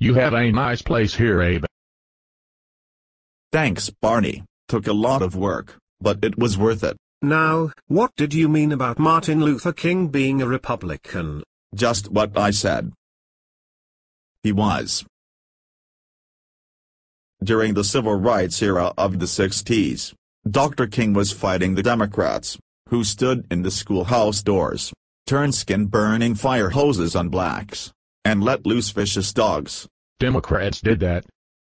You have a nice place here, Abe. Thanks, Barney. Took a lot of work, but it was worth it. Now, what did you mean about Martin Luther King being a Republican? Just what I said. He was. During the civil rights era of the 60s, Dr. King was fighting the Democrats, who stood in the schoolhouse doors, turned skin-burning fire hoses on blacks, and let loose vicious dogs. Democrats did that?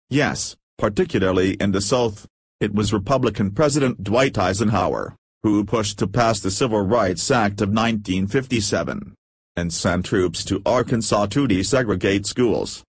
Yes, particularly in the South. It was Republican President Dwight Eisenhower who pushed to pass the Civil Rights Act of 1957 and sent troops to Arkansas to desegregate schools.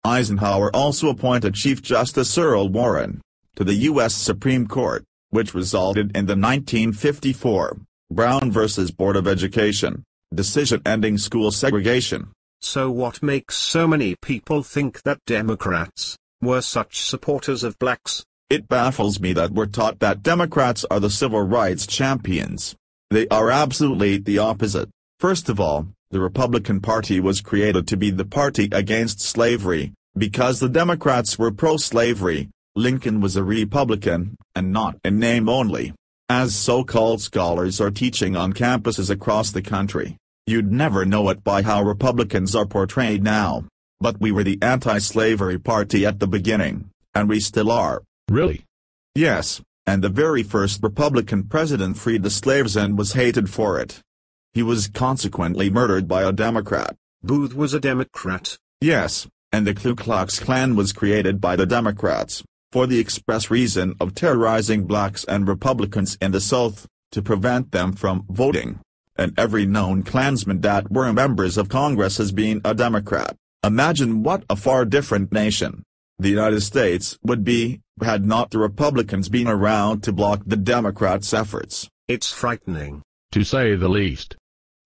Eisenhower also appointed Chief Justice Earl Warren to the U.S. Supreme Court, which resulted in the 1954 Brown v. Board of Education decision ending school segregation. So what makes so many people think that Democrats were such supporters of blacks? It baffles me that we're taught that Democrats are the civil rights champions. They are absolutely the opposite. First of all, the Republican Party was created to be the party against slavery. Because the Democrats were pro-slavery, Lincoln was a Republican, and not in name only. As so-called scholars are teaching on campuses across the country, you'd never know it by how Republicans are portrayed now. But we were the anti-slavery party at the beginning, and we still are. Really? Yes, and the very first Republican president freed the slaves and was hated for it. He was consequently murdered by a Democrat. Booth was a Democrat. Yes, and the Ku Klux Klan was created by the Democrats, for the express reason of terrorizing blacks and Republicans in the South, to prevent them from voting. And every known Klansman that were members of Congress has been a Democrat. Imagine what a far different nation the United States would be, had not the Republicans been around to block the Democrats' efforts. It's frightening, to say the least.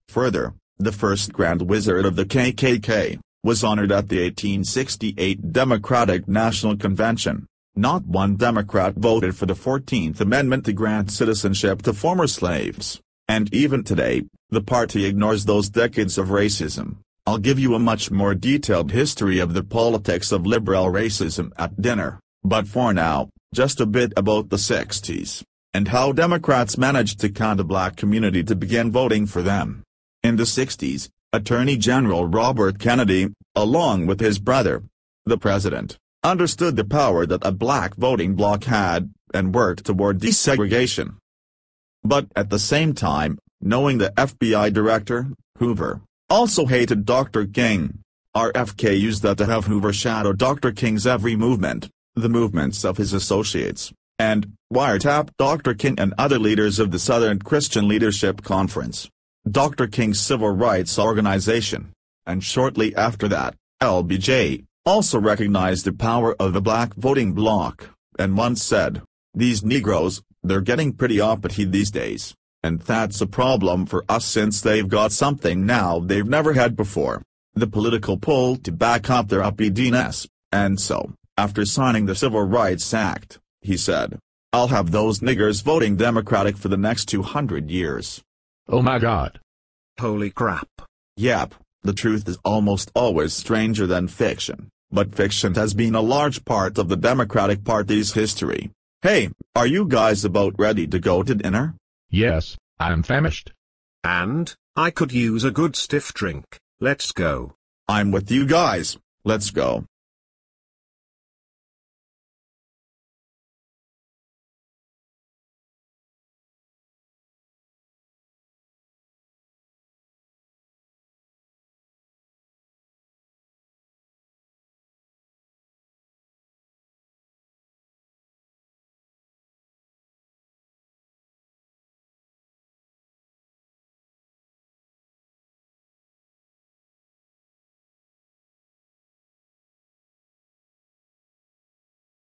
Further, the first Grand Wizard of the KKK was honored at the 1868 Democratic National Convention. Not one Democrat voted for the 14th Amendment to grant citizenship to former slaves, and even today, the party ignores those decades of racism. I'll give you a much more detailed history of the politics of liberal racism at dinner, but for now, just a bit about the 60s, and how Democrats managed to con the black community to begin voting for them. In the 60s, Attorney General Robert Kennedy, along with his brother, the president, understood the power that a black voting bloc had, and worked toward desegregation. But at the same time, knowing the FBI director, Hoover, also hated Dr. King, RFK used that to have Hoover shadow Dr. King's every movement, the movements of his associates, and wiretap Dr. King and other leaders of the Southern Christian Leadership Conference, Dr. King's civil rights organization, and shortly after that, LBJ, also recognized the power of the black voting bloc, and once said, "These Negroes, they're getting pretty uppity these days. And that's a problem for us since they've got something now they've never had before, the political pull to back up their uppityness." And so, after signing the Civil Rights Act, he said, "I'll have those niggers voting Democratic for the next 200 years. Oh my God. Holy crap. Yep, the truth is almost always stranger than fiction, but fiction has been a large part of the Democratic Party's history. Hey, are you guys about ready to go to dinner? Yes, I'm famished. And, I could use a good stiff drink. Let's go. I'm with you guys, let's go.